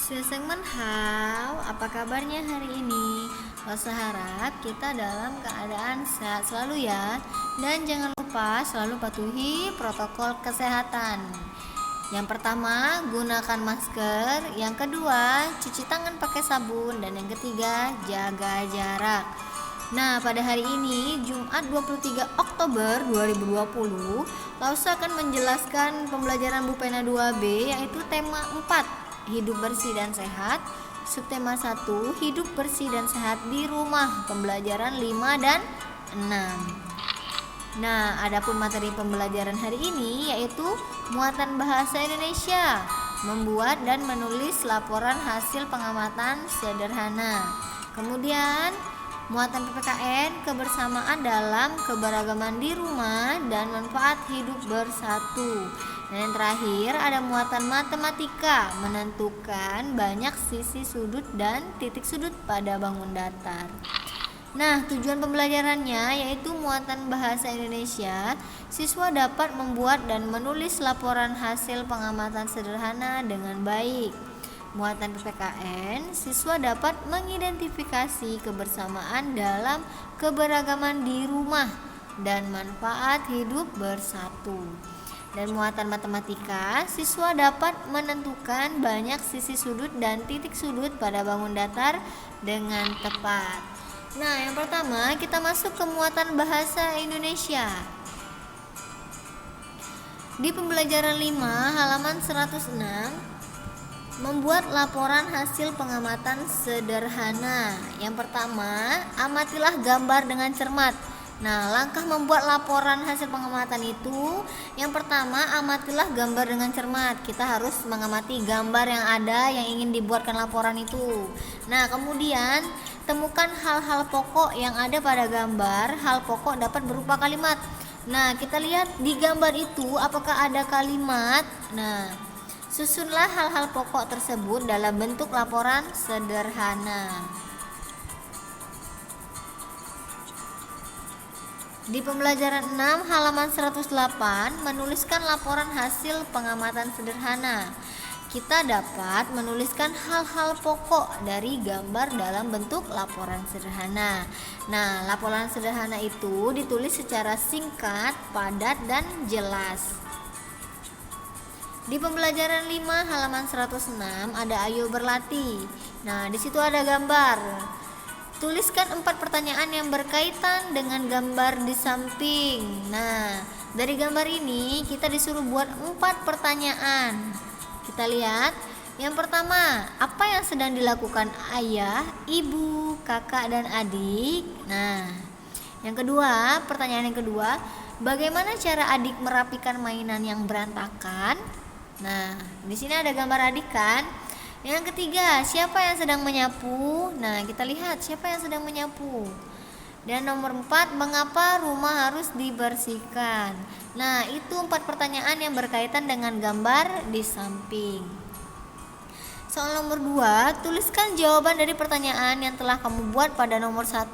Segmen How, apa kabarnya hari ini? Rosa harap kita dalam keadaan sehat selalu ya. Dan jangan lupa selalu patuhi protokol kesehatan. Yang pertama, gunakan masker. Yang kedua, cuci tangan pakai sabun. Dan yang ketiga, jaga jarak. Nah, pada hari ini, Jumat 23 Oktober 2020, Lausa akan menjelaskan pembelajaran Bupena 2B, yaitu tema 4, hidup bersih dan sehat. Subtema 1, hidup bersih dan sehat di rumah, pembelajaran 5 dan 6. Nah, adapun materi pembelajaran hari ini yaitu muatan bahasa Indonesia, membuat dan menulis laporan hasil pengamatan sederhana. Kemudian muatan PPKN, kebersamaan dalam keberagaman di rumah dan manfaat hidup bersatu. Dan yang terakhir ada muatan matematika, menentukan banyak sisi sudut dan titik sudut pada bangun datar. Nah, tujuan pembelajarannya yaitu muatan bahasa Indonesia. Siswa dapat membuat dan menulis laporan hasil pengamatan sederhana dengan baik. Muatan PPKN, siswa dapat mengidentifikasi kebersamaan dalam keberagaman di rumah dan manfaat hidup bersatu. Dan muatan matematika, siswa dapat menentukan banyak sisi sudut dan titik sudut pada bangun datar dengan tepat. Nah, yang pertama kita masuk ke muatan bahasa Indonesia. Di pembelajaran 5 halaman 106, membuat laporan hasil pengamatan sederhana. Yang pertama, amatilah gambar dengan cermat. Nah, langkah membuat laporan hasil pengamatan itu, yang pertama, amatilah gambar dengan cermat. Kita harus mengamati gambar yang ada yang ingin dibuatkan laporan itu. Nah, kemudian temukan hal-hal pokok yang ada pada gambar. Hal pokok dapat berupa kalimat. Nah, kita lihat di gambar itu apakah ada kalimat. Nah, susunlah hal-hal pokok tersebut dalam bentuk laporan sederhana. Di pembelajaran 6 halaman 108, menuliskan laporan hasil pengamatan sederhana. Kita dapat menuliskan hal-hal pokok dari gambar dalam bentuk laporan sederhana. Nah, laporan sederhana itu ditulis secara singkat, padat, dan jelas. Di pembelajaran 5 halaman 106 ada ayo berlatih. Nah, di situ ada gambar. Tuliskan 4 pertanyaan yang berkaitan dengan gambar di samping. Nah, dari gambar ini kita disuruh buat 4 pertanyaan. Kita lihat. Yang pertama, apa yang sedang dilakukan ayah, ibu, kakak, dan adik? Nah, yang kedua, pertanyaan yang kedua, bagaimana cara adik merapikan mainan yang berantakan? Nah, di sini ada gambar adik kan? Yang ketiga, siapa yang sedang menyapu? Nah, kita lihat siapa yang sedang menyapu. Dan nomor 4, mengapa rumah harus dibersihkan? Nah, itu 4 pertanyaan yang berkaitan dengan gambar di samping. Soal nomor 2, tuliskan jawaban dari pertanyaan yang telah kamu buat pada nomor 1.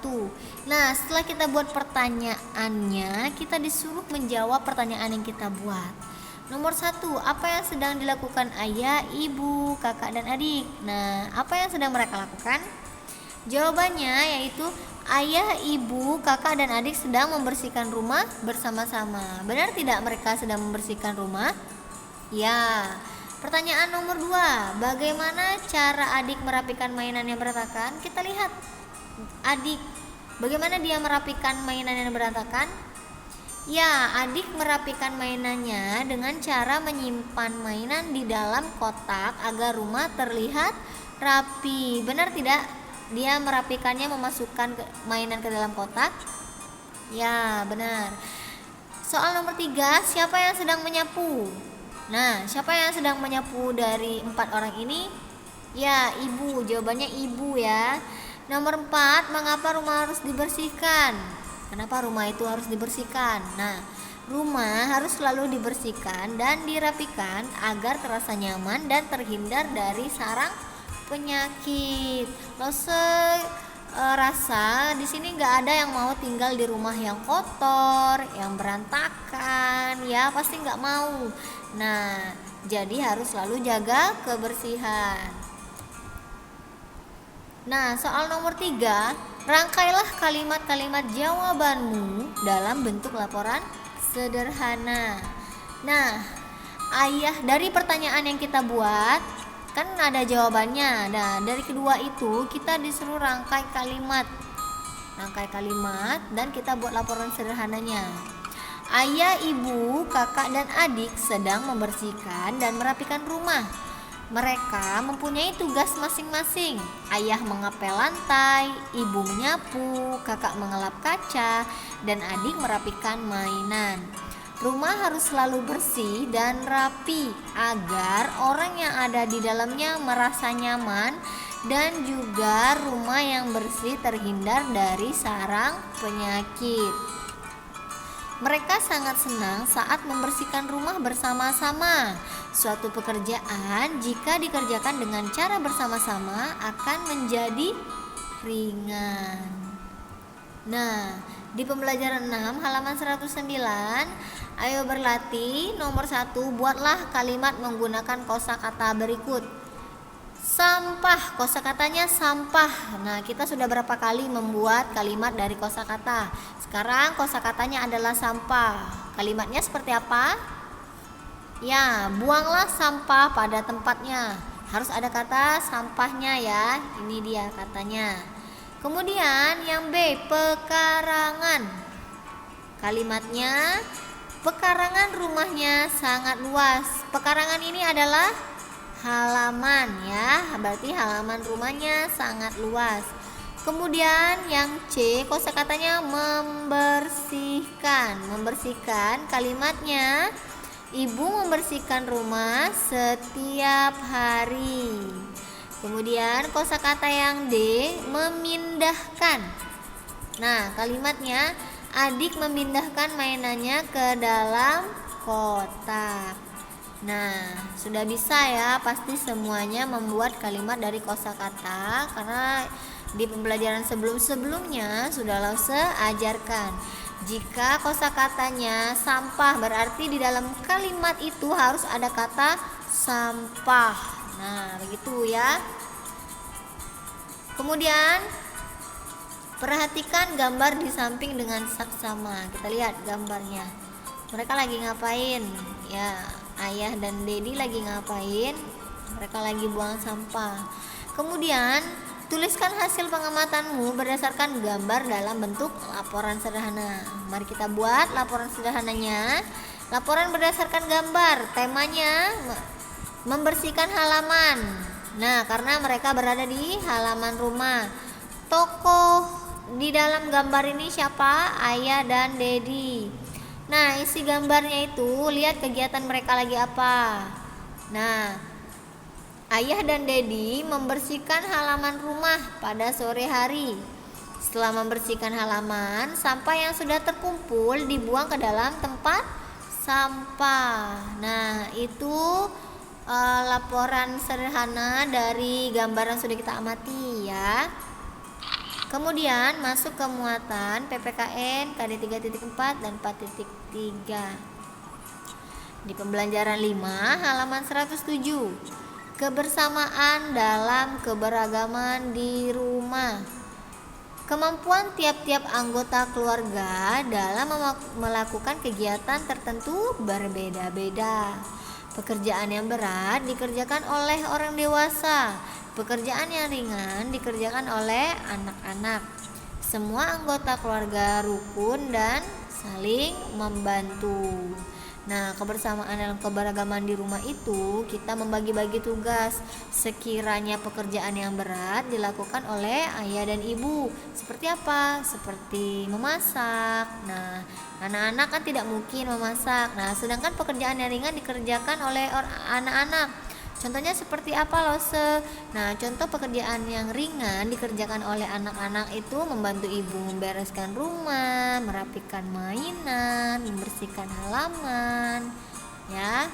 Nah, setelah kita buat pertanyaannya, kita disuruh menjawab pertanyaan yang kita buat. Nomor 1, apa yang sedang dilakukan ayah, ibu, kakak, dan adik? Nah, apa yang sedang mereka lakukan? Jawabannya yaitu ayah, ibu, kakak, dan adik sedang membersihkan rumah bersama-sama. Benar tidak mereka sedang membersihkan rumah? Ya. Pertanyaan nomor 2, bagaimana cara adik merapikan mainan yang berantakan? Kita lihat adik, bagaimana dia merapikan mainan yang berantakan? Ya, adik merapikan mainannya dengan cara menyimpan mainan di dalam kotak agar rumah terlihat rapi. Benar tidak? Dia merapikannya memasukkan mainan ke dalam kotak? Ya, benar. Soal nomor 3, siapa yang sedang menyapu? Nah, siapa yang sedang menyapu dari 4 orang ini? Ya, ibu. Jawabannya ibu ya. Nomor 4, mengapa rumah harus dibersihkan? Kenapa rumah itu harus dibersihkan? Nah, rumah harus selalu dibersihkan dan dirapikan agar terasa nyaman dan terhindar dari sarang penyakit. Rasa di sini nggak ada yang mau tinggal di rumah yang kotor, yang berantakan, ya pasti nggak mau. Nah, jadi harus selalu jaga kebersihan. Nah, soal nomor 3, rangkailah kalimat-kalimat jawabanmu dalam bentuk laporan sederhana. Nah, ayah dari pertanyaan yang kita buat kan ada jawabannya. Nah, dari kedua itu kita disuruh rangkai kalimat dan kita buat laporan sederhananya. Ayah, ibu, kakak, dan adik sedang membersihkan dan merapikan rumah. Mereka mempunyai tugas masing-masing. Ayah mengepel lantai, ibu menyapu, kakak mengelap kaca, dan adik merapikan mainan. Rumah harus selalu bersih dan rapi agar orang yang ada di dalamnya merasa nyaman, dan juga rumah yang bersih terhindar dari sarang penyakit. Mereka sangat senang saat membersihkan rumah bersama-sama. Suatu pekerjaan jika dikerjakan dengan cara bersama-sama akan menjadi ringan. Nah, di pembelajaran 6 halaman 109, ayo berlatih. Nomor 1, buatlah kalimat menggunakan kosakata berikut. Sampah, kosakatanya sampah. Nah, kita sudah berapa kali membuat kalimat dari kosakata. Sekarang kosakatanya adalah sampah. Kalimatnya seperti apa? Ya, buanglah sampah pada tempatnya. Harus ada kata sampahnya ya. Ini dia katanya. Kemudian yang B, pekarangan. Kalimatnya, pekarangan rumahnya sangat luas. Pekarangan ini adalah halaman ya, berarti halaman rumahnya sangat luas. Kemudian yang C, kosakatanya membersihkan. Membersihkan kalimatnya, ibu membersihkan rumah setiap hari. Kemudian kosakata yang D, memindahkan. Nah, kalimatnya, adik memindahkan mainannya ke dalam kotak. Nah, sudah bisa ya pasti semuanya membuat kalimat dari kosakata, karena di pembelajaran sebelum-sebelumnya sudah Lause ajarkan. Jika kosakatanya sampah, berarti di dalam kalimat itu harus ada kata sampah. Nah, begitu ya. Kemudian perhatikan gambar di samping dengan saksama. Kita lihat gambarnya. Mereka lagi ngapain? Ya, ayah dan dedi lagi ngapain? Mereka lagi buang sampah. Kemudian tuliskan hasil pengamatanmu berdasarkan gambar dalam bentuk laporan sederhana. Mari kita buat laporan sederhananya. Laporan berdasarkan gambar. Temanya membersihkan halaman. Nah, karena mereka berada di halaman rumah. Tokoh di dalam gambar ini siapa? Ayah dan dedi. Nah, isi gambarnya itu, lihat kegiatan mereka lagi apa. Nah, ayah dan dedi membersihkan halaman rumah pada sore hari. Setelah membersihkan halaman, sampah yang sudah terkumpul dibuang ke dalam tempat sampah. Nah, itu laporan sederhana dari gambar yang sudah kita amati ya. Kemudian masuk ke muatan PPKN KD 3.4 dan 4.3. Di pembelajaran 5 halaman 107. Kebersamaan dalam keberagaman di rumah. Kemampuan tiap-tiap anggota keluarga dalam melakukan kegiatan tertentu berbeda-beda. Pekerjaan yang berat dikerjakan oleh orang dewasa. Pekerjaan yang ringan dikerjakan oleh anak-anak. Semua anggota keluarga rukun dan saling membantu. Nah, kebersamaan dalam keberagaman di rumah itu kita membagi-bagi tugas. Sekiranya pekerjaan yang berat dilakukan oleh ayah dan ibu. Seperti apa? Seperti memasak. Nah, anak-anak kan tidak mungkin memasak. Nah, sedangkan pekerjaan yang ringan dikerjakan oleh anak-anak. Contohnya seperti apa, Lause? Nah, contoh pekerjaan yang ringan dikerjakan oleh anak-anak itu membantu ibu membereskan rumah, merapikan mainan, membersihkan halaman, ya.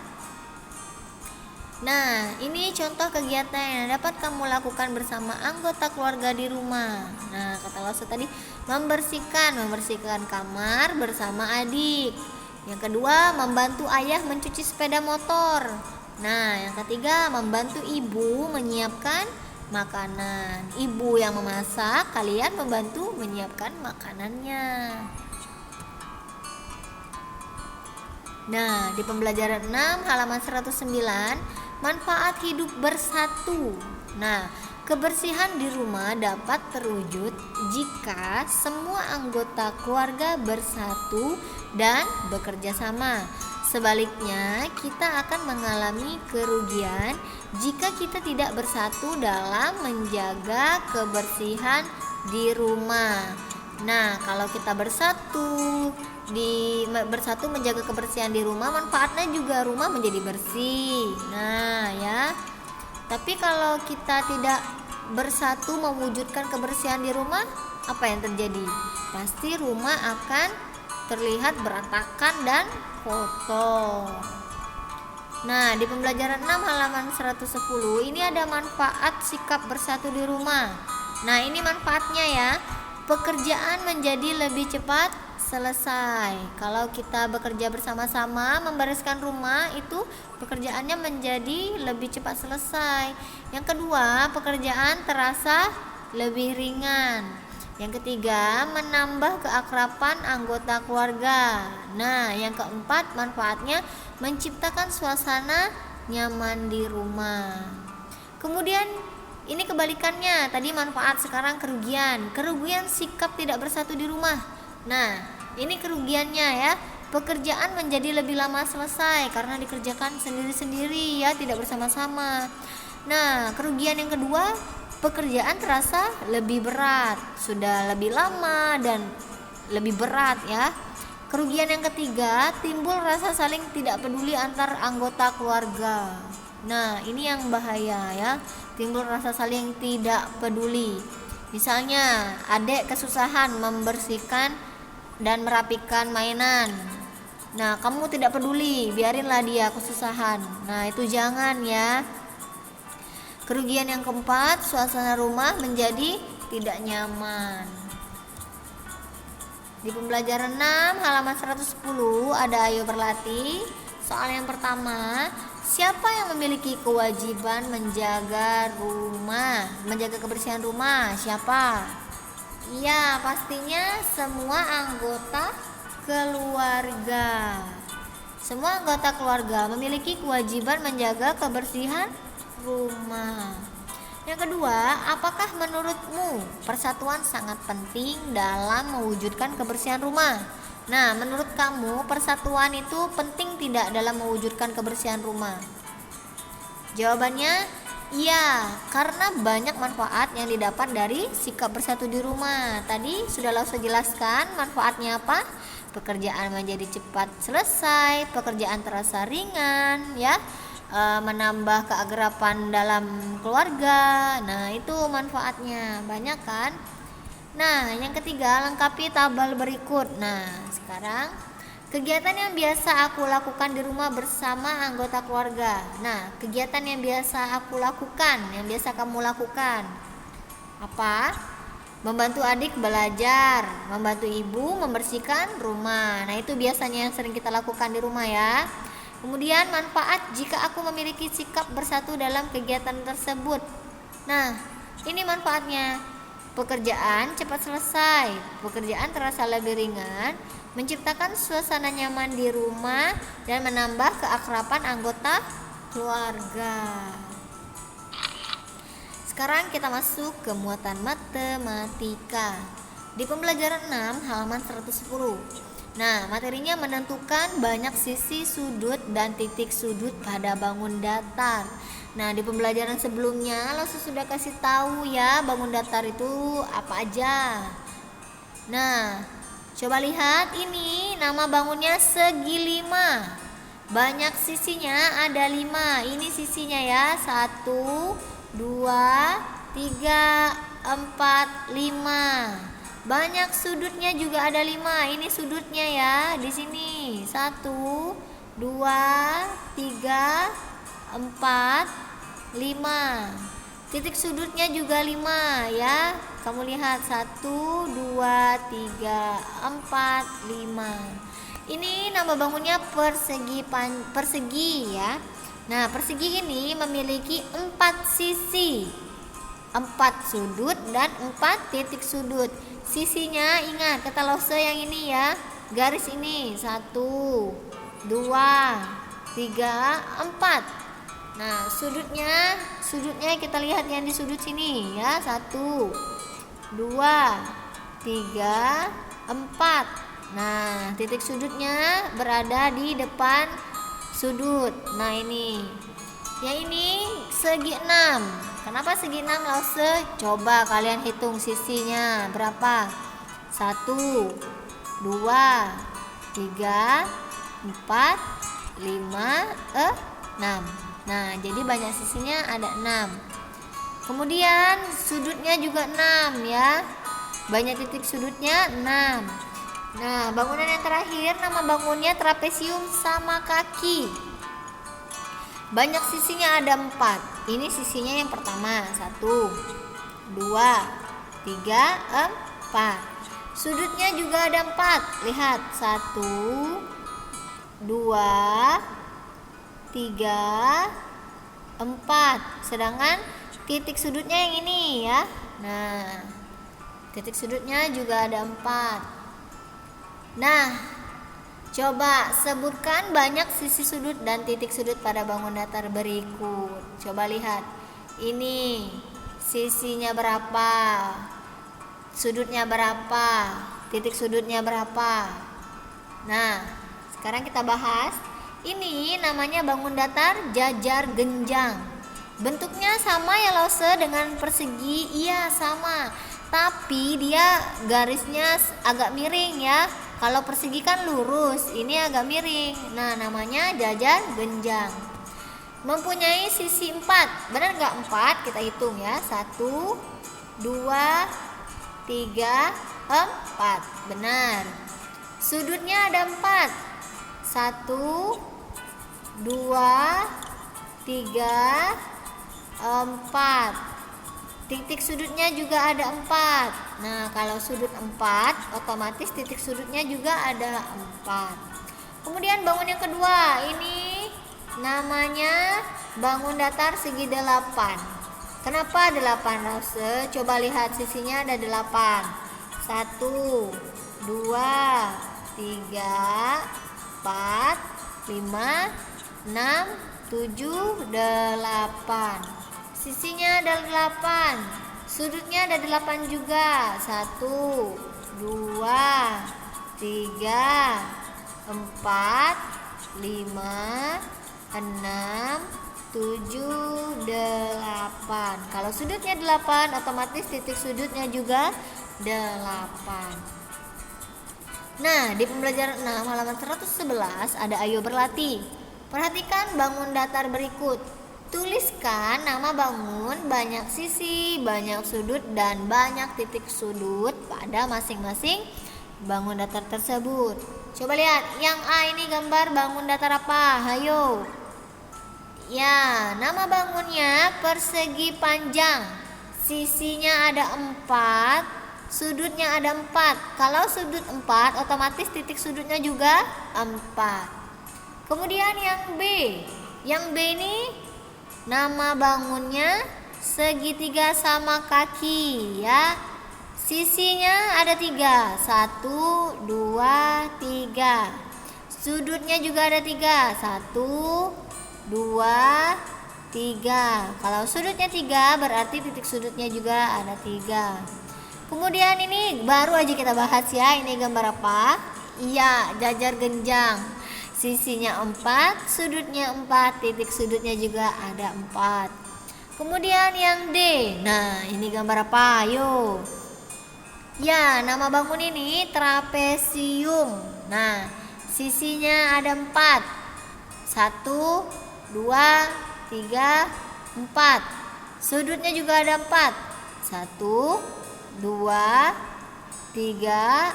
Nah, ini contoh kegiatan yang dapat kamu lakukan bersama anggota keluarga di rumah. Nah, kata Lause tadi, membersihkan kamar bersama adik. Yang kedua, membantu ayah mencuci sepeda motor. Nah, yang ketiga, membantu ibu menyiapkan makanan. Ibu yang memasak, kalian membantu menyiapkan makanannya. Nah, di pembelajaran 6 halaman 109, manfaat hidup bersatu. Nah, kebersihan di rumah dapat terwujud jika semua anggota keluarga bersatu dan bekerja sama. Sebaliknya, kita akan mengalami kerugian jika kita tidak bersatu dalam menjaga kebersihan di rumah. Nah, kalau kita bersatu menjaga kebersihan di rumah, manfaatnya juga rumah menjadi bersih. Nah, ya. Tapi kalau kita tidak bersatu mewujudkan kebersihan di rumah, apa yang terjadi? Pasti rumah akan terlihat berantakan dan kotor. Nah, di pembelajaran 6 halaman 110 ini ada manfaat sikap bersatu di rumah. Nah, ini manfaatnya ya. Pekerjaan menjadi lebih cepat selesai. Kalau kita bekerja bersama-sama membereskan rumah, itu pekerjaannya menjadi lebih cepat selesai. Yang kedua, pekerjaan terasa lebih ringan. Yang ketiga, menambah keakraban anggota keluarga. Nah, yang keempat, manfaatnya menciptakan suasana nyaman di rumah. Kemudian ini kebalikannya, tadi manfaat, sekarang kerugian. Kerugian sikap tidak bersatu di rumah. Nah, ini kerugiannya ya. Pekerjaan menjadi lebih lama selesai karena dikerjakan sendiri-sendiri ya, tidak bersama-sama. Nah, kerugian yang kedua, pekerjaan terasa lebih berat, sudah lebih lama dan lebih berat ya. Kerugian yang ketiga, timbul rasa saling tidak peduli antar anggota keluarga. Nah, ini yang bahaya ya, timbul rasa saling tidak peduli. Misalnya, adik kesusahan membersihkan dan merapikan mainan. Nah, kamu tidak peduli, biarinlah dia kesusahan. Nah, itu jangan ya. Kerugian yang keempat, suasana rumah menjadi tidak nyaman. Di pembelajaran 6 halaman 110 ada ayo berlatih. Soal yang pertama, siapa yang memiliki kewajiban menjaga rumah, menjaga kebersihan rumah? Siapa? Iya, pastinya semua anggota keluarga. Semua anggota keluarga memiliki kewajiban menjaga kebersihan rumah. Yang kedua, apakah menurutmu persatuan sangat penting dalam mewujudkan kebersihan rumah? Nah, menurut kamu persatuan itu penting tidak dalam mewujudkan kebersihan rumah? Jawabannya iya, karena banyak manfaat yang didapat dari sikap bersatu di rumah. Tadi sudah saya jelaskan manfaatnya apa? Pekerjaan menjadi cepat selesai, pekerjaan terasa ringan ya. Menambah keakraban dalam keluarga. Nah, itu manfaatnya banyak kan. Nah, yang ketiga, lengkapi tabel berikut. Nah, sekarang kegiatan yang biasa aku lakukan di rumah bersama anggota keluarga. Nah, kegiatan yang biasa aku lakukan, yang biasa kamu lakukan apa? Membantu adik belajar, membantu ibu membersihkan rumah. Nah, itu biasanya yang sering kita lakukan di rumah ya. Kemudian manfaat jika aku memiliki sikap bersatu dalam kegiatan tersebut. Nah, ini manfaatnya. Pekerjaan cepat selesai, pekerjaan terasa lebih ringan, menciptakan suasana nyaman di rumah, dan menambah keakraban anggota keluarga. Sekarang kita masuk ke muatan matematika. Di pembelajaran 6 halaman 110. Nah, materinya menentukan banyak sisi sudut dan titik sudut pada bangun datar. Nah, di pembelajaran sebelumnya Lalu sudah kasih tahu ya bangun datar itu apa aja. Nah, coba lihat ini nama bangunnya segi 5. Banyak sisinya ada 5. Ini sisinya ya, 1, 2, 3, 4, 5. Banyak sudutnya juga ada 5. Ini sudutnya ya, di sini 1, 2, 3, 4, 5. Titik sudutnya juga 5 ya. Kamu lihat 1, 2, 3, 4, 5. Ini nama bangunnya persegi ya. Nah, persegi ini memiliki 4 sisi. 4 sudut dan 4 titik sudut. Sisinya ingat kata lose yang ini ya, garis ini 1, 2, 3, 4. Nah sudutnya kita lihat yang di sudut sini ya, 1, 2, 3, 4. Nah titik sudutnya berada di depan sudut. Nah ini yang ini segi 6. Kenapa segi 6 lause? Coba kalian hitung sisinya berapa? 1, 2, 3, 4, 5, 6. Nah jadi banyak sisinya, ada 6. Kemudian sudutnya juga 6 ya, banyak titik sudutnya 6. Nah bangunan yang terakhir nama bangunnya trapesium sama kaki. Banyak sisinya, ada 4. Ini sisinya yang pertama, 1, 2, 3, 4. Sudutnya juga ada 4. Lihat, 1, 2, 3, 4. Sedangkan titik sudutnya yang ini ya. Nah titik sudutnya juga ada 4. Nah coba sebutkan banyak sisi sudut dan titik sudut pada bangun datar berikut. Coba lihat. Ini sisinya berapa? Sudutnya berapa? Titik sudutnya berapa? Nah, sekarang kita bahas. Ini namanya bangun datar jajar genjang. Bentuknya sama ya lause dengan persegi? Iya, sama. Tapi dia garisnya agak miring ya. Kalau persegi kan lurus, ini agak miring. Nah namanya jajar genjang. Mempunyai sisi 4. Benar nggak 4? Kita hitung ya. 1, 2, 3, 4. Benar. Sudutnya ada 4. 1, 2, 3, 4. Titik sudutnya juga ada 4. Nah kalau sudut 4 otomatis titik sudutnya juga ada 4. Kemudian bangun yang kedua, ini namanya bangun datar segi 8. Kenapa 8 lause? Coba lihat sisinya ada 8. 1, 2, 3, 4, 5, 6, 7, 8. Sisinya ada 8. Sudutnya ada 8 juga. 1, 2, 3, 4, 5, 6, 7, 8. Kalau sudutnya 8 otomatis titik sudutnya juga 8. Nah di pembelajaran 6 halaman 111 ada ayo berlatih. Perhatikan bangun datar berikut. Tuliskan nama bangun, banyak sisi, banyak sudut, dan banyak titik sudut pada masing-masing bangun datar tersebut. Coba lihat, yang A ini gambar bangun datar apa? Hayo. Ya, nama bangunnya persegi panjang. Sisinya ada 4, sudutnya ada 4. Kalau sudut 4, otomatis titik sudutnya juga 4. Kemudian yang B. Yang B ini nama bangunnya segitiga sama kaki ya. Sisinya ada 3. 1, 2, 3. Sudutnya juga ada 3. 1, 2, 3. Kalau sudutnya 3 berarti titik sudutnya juga ada 3. Kemudian ini baru aja kita bahas ya. Ini gambar apa? Iya, jajar genjang. Sisinya 4, sudutnya 4, titik sudutnya juga ada 4. Kemudian yang D. Nah, ini gambar apa? Ayo. Ya, nama bangun ini trapesium. Nah, sisinya ada 4. 1, 2, 3, 4. Sudutnya juga ada 4. 1, 2, 3,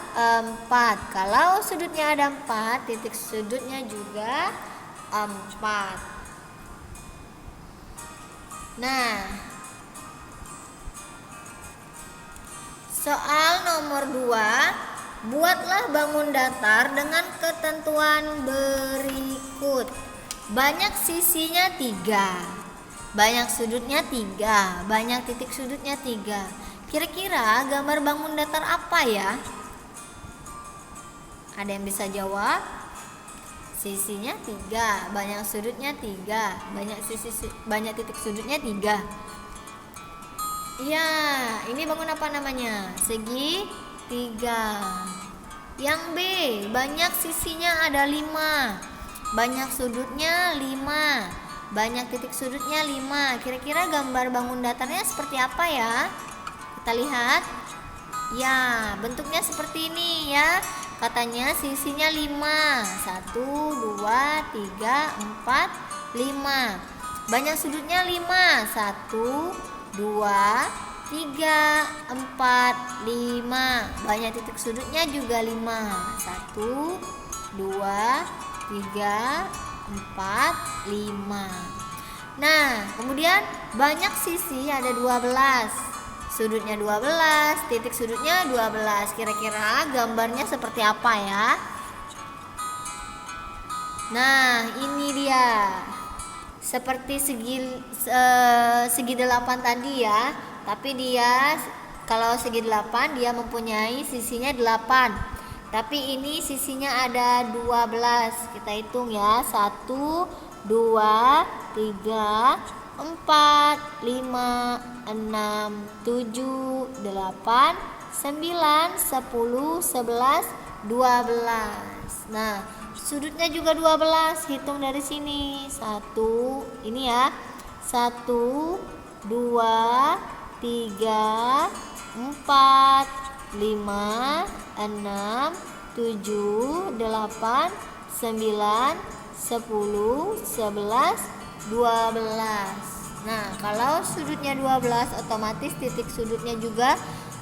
4. Kalau sudutnya ada 4, titik sudutnya juga 4. Nah, soal nomor 2, buatlah bangun datar dengan ketentuan berikut. Banyak sisinya 3, banyak sudutnya 3, banyak titik sudutnya 3. Kira-kira gambar bangun datar apa ya? Ada yang bisa jawab? Sisinya 3, banyak sudutnya 3, banyak titik sudutnya 3. Iya, ini bangun apa namanya? Segi 3. Yang B, banyak sisinya ada 5, banyak sudutnya 5, banyak titik sudutnya 5. Kira-kira gambar bangun datarnya seperti apa ya? Kita lihat. Ya, bentuknya seperti ini ya. Katanya sisinya 5. 1, 2, 3, 4, 5. Banyak sudutnya 5. 1, 2, 3, 4, 5. Banyak titik sudutnya juga 5. 1, 2, 3, 4, 5. Nah, kemudian banyak sisi ada 12. Sudutnya 12, titik sudutnya 12. Kira-kira gambarnya seperti apa ya? Nah, ini dia. Seperti segi 8 tadi ya. Tapi dia kalau segi 8 dia mempunyai sisinya 8. Tapi ini sisinya ada 12. Kita hitung ya. 1, 2, 3, 4, 5, 6, 7, 8, 9, 10, 11, 12. Nah, sudutnya juga 12. Hitung dari sini. 1, ini ya. 1, 2, 3, 4, 5, 6, 7, 8, 9, 10, 11, 12. Nah, kalau sudutnya 12 otomatis titik sudutnya juga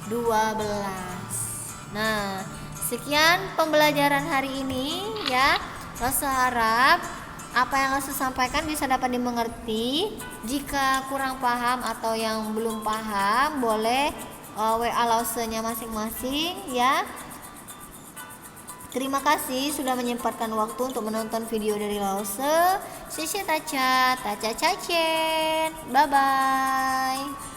12. Nah, sekian pembelajaran hari ini ya. Rosa harap apa yang Rosa sampaikan bisa dapat dimengerti. Jika kurang paham atau yang belum paham, boleh WA Lause-nya masing-masing ya. Terima kasih sudah menyempatkan waktu untuk menonton video dari Lause. Taca, Bye bye.